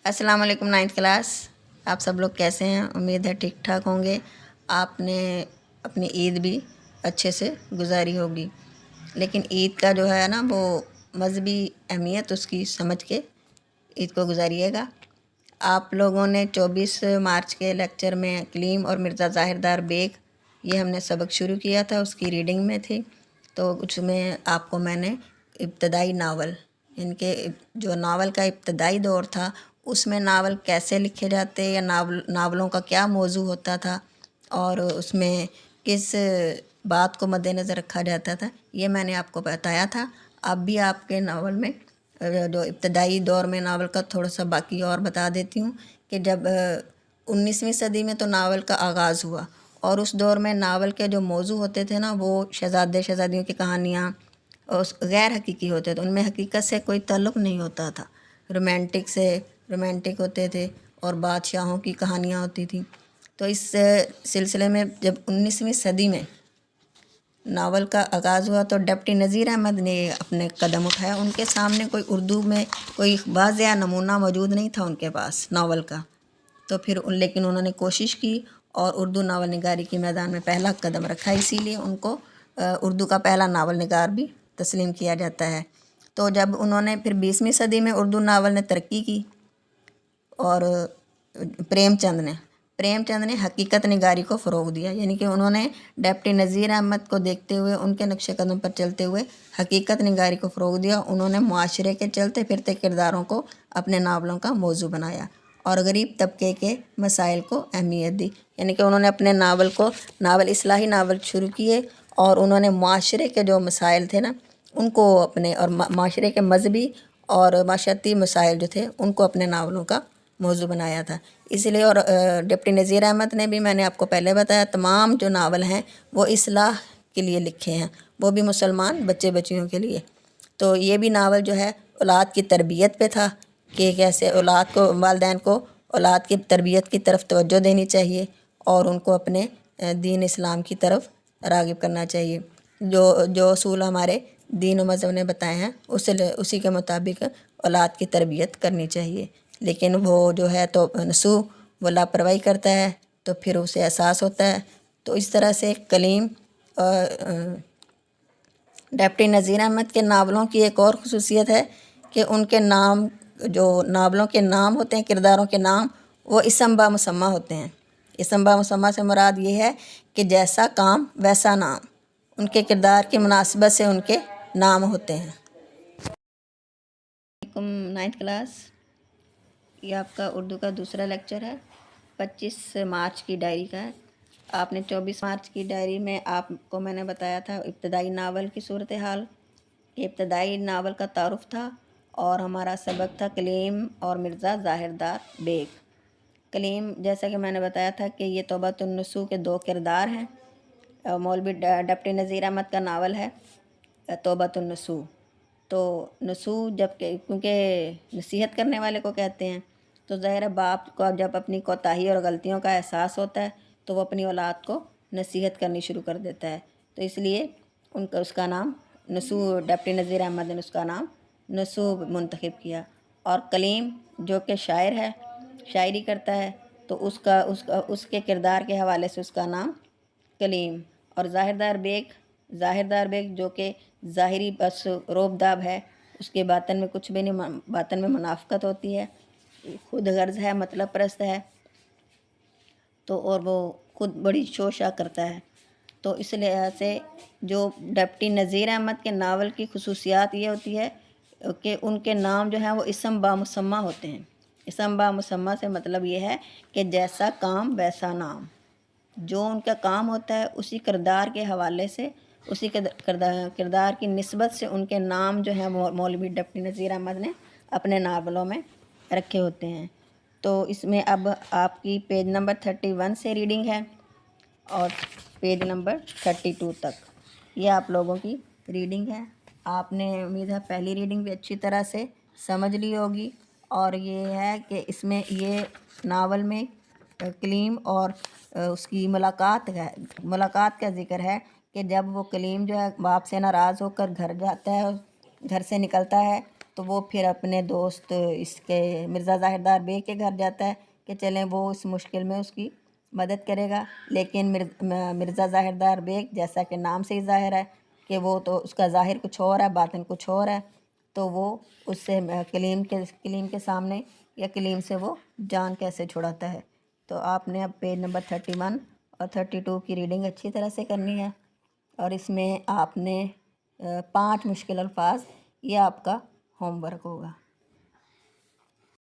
السلام علیکم 9th class. آپ سب لوگ کیسے ہیں؟ امید ہے ٹھیک ٹھاک ہوں گے. آپ نے اپنی عید بھی اچھے سے گزاری ہوگی، لیکن عید کا جو ہے نا وہ مذہبی اہمیت اس کی سمجھ کے عید کو گزاریے گا. آپ لوگوں نے 24 مارچ کے لیکچر میں کلیم اور مرزا ظاہر دار بیگ یہ ہم نے سبق شروع کیا تھا، اس کی ریڈنگ میں تھی. تو اس میں آپ کو میں نے ابتدائی ناول، ان کے جو ناول کا ابتدائی دور تھا اس میں ناول کیسے لکھے جاتے یا ناولوں کا کیا موضوع ہوتا تھا اور اس میں کس بات کو مد نظر رکھا جاتا تھا، یہ میں نے آپ کو بتایا تھا. اب بھی آپ کے ناول میں جو ابتدائی دور میں ناول کا تھوڑا سا باقی اور بتا دیتی ہوں کہ جب 19ویں صدی میں تو ناول کا آغاز ہوا، اور اس دور میں ناول کے جو موضوع ہوتے تھے نا وہ شہزادے شہزادیوں کی کہانیاں غیر حقیقی ہوتے تھے، ان میں حقیقت سے کوئی تعلق نہیں ہوتا تھا. رومانٹک ہوتے تھے اور بادشاہوں کی کہانیاں ہوتی تھیں. تو اس سلسلے میں جب 19ویں صدی میں ناول کا آغاز ہوا تو ڈپٹی نذیر احمد نے اپنے قدم اٹھایا. ان کے سامنے کوئی اردو میں کوئی واضح نمونہ موجود نہیں تھا ان کے پاس ناول کا. تو پھر لیکن انہوں نے کوشش کی اور اردو ناول نگاری کے میدان میں پہلا قدم رکھا، اسی لیے ان کو اردو کا پہلا ناول نگار بھی تسلیم کیا جاتا ہے. تو جب انہوں نے پھر 20ویں صدی میں اردو ناول نے ترقی کی اور پریم چند نے حقیقت نگاری کو فروغ دیا، یعنی کہ انہوں نے ڈپٹی نذیر احمد کو دیکھتے ہوئے ان کے نقش قدم پر چلتے ہوئے حقیقت نگاری کو فروغ دیا. انہوں نے معاشرے کے چلتے پھرتے کرداروں کو اپنے ناولوں کا موضوع بنایا اور غریب طبقے کے مسائل کو اہمیت دی. یعنی کہ انہوں نے اپنے ناول اصلاحی ناول شروع کیے اور انہوں نے معاشرے کے جو مسائل تھے نا ان کو اپنے، اور معاشرے کے مذہبی اور معاشرتی مسائل جو تھے ان کو اپنے ناولوں کا موضوع بنایا تھا. اس لیے اور ڈپٹی نذیر احمد نے بھی، میں نے آپ کو پہلے بتایا، تمام جو ناول ہیں وہ اصلاح کے لیے لکھے ہیں، وہ بھی مسلمان بچے بچیوں کے لیے. تو یہ بھی ناول جو ہے اولاد کی تربیت پہ تھا کہ کیسے والدین کو اولاد کی تربیت کی طرف توجہ دینی چاہیے اور ان کو اپنے دین اسلام کی طرف راغب کرنا چاہیے. جو اصول ہمارے دین و مذہب نے بتائے ہیں اسی کے مطابق اولاد کی تربیت کرنی چاہیے. لیکن وہ جو ہے تو وہ لاپرواہی کرتا ہے تو پھر اسے احساس ہوتا ہے. تو اس طرح سے کلیم اور ڈپٹی نذیر احمد کے ناولوں کی ایک اور خصوصیت ہے کہ ان کے نام، جو ناولوں کے نام ہوتے ہیں، کرداروں کے نام، وہ اسم با مسمہ ہوتے ہیں. اسم با مسمہ سے مراد یہ ہے کہ جیسا کام ویسا نام، ان کے کردار کی مناسبت سے ان کے نام ہوتے ہیں. 9th کلاس، یہ آپ کا اردو کا دوسرا لیکچر ہے، 25 مارچ کی ڈائری کا ہے. آپ نے 24 مارچ کی ڈائری میں آپ کو میں نے بتایا تھا ابتدائی ناول کی صورتحال. یہ ابتدائی ناول کا تعارف تھا اور ہمارا سبق تھا کلیم اور مرزا ظاہر دار بیگ. کلیم، جیسا کہ میں نے بتایا تھا کہ یہ توبۃ النصوح کے 2 کردار ہیں. مولوی ڈپٹی نذیر احمد کا ناول ہے توبۃ النصوح. تو نصوح کیونکہ نصیحت کرنے والے کو کہتے ہیں، تو ظاہر باپ کو جب اپنی کوتاہی اور غلطیوں کا احساس ہوتا ہے تو وہ اپنی اولاد کو نصیحت کرنی شروع کر دیتا ہے. تو اس لیے اس کا نام نصوح، ڈپٹی نذیر احمد نے اس کا نام نصوح منتخب کیا. اور کلیم جو کہ شاعر ہے، شاعری کرتا ہے، تو اس کے کردار کے حوالے سے اس کا نام کلیم. اور ظاہر دار بیگ جو کہ ظاہری بس روب داب ہے، اس کے باطن میں کچھ بھی نہیں، باطن میں منافقت ہوتی ہے، خود غرض ہے، مطلب پرست ہے، تو اور وہ خود بڑی شوشہ کرتا ہے. تو اس لحاظ سے جو ڈپٹی نذیر احمد کے ناول کی خصوصیات یہ ہوتی ہے کہ ان کے نام جو ہیں وہ اسم با مسمہ ہوتے ہیں. اسم با مسمہ سے مطلب یہ ہے کہ جیسا کام ویسا نام، جو ان کا کام ہوتا ہے اسی کردار کے حوالے سے، اسی کردار کی نسبت سے ان کے نام جو ہیں مولوی ڈپٹی نذیر احمد نے اپنے ناولوں میں رکھے ہوتے ہیں. تو اس میں اب آپ کی پیج نمبر 31 سے ریڈنگ ہے اور پیج نمبر 32 تک یہ آپ لوگوں کی ریڈنگ ہے. آپ نے، امید ہے، پہلی ریڈنگ بھی اچھی طرح سے سمجھ لی ہوگی. اور یہ ہے کہ اس میں یہ ناول میں کلیم اور اس کی ملاقات کا ذکر ہے کہ جب وہ کلیم جو ہے باپ سے ناراض ہو کر گھر جاتا ہے، گھر سے نکلتا ہے تو وہ پھر اپنے دوست اس کے مرزا ظاہردار بیگ کے گھر جاتا ہے کہ چلیں وہ اس مشکل میں اس کی مدد کرے گا، لیکن مرزا ظاہردار بیگ جیسا کہ نام سے ہی ظاہر ہے کہ وہ تو اس کا ظاہر کچھ اور ہے باطن کچھ اور ہے، تو وہ اس سے کلیم کے سامنے یا کلیم سے وہ جان کیسے چھڑاتا ہے۔ تو آپ نے اب پیج نمبر 31 اور 32 کی ریڈنگ اچھی طرح سے کرنی ہے، اور اس میں آپ نے 5 مشکل الفاظ، یہ آپ کا ہوم ورک ہوگا۔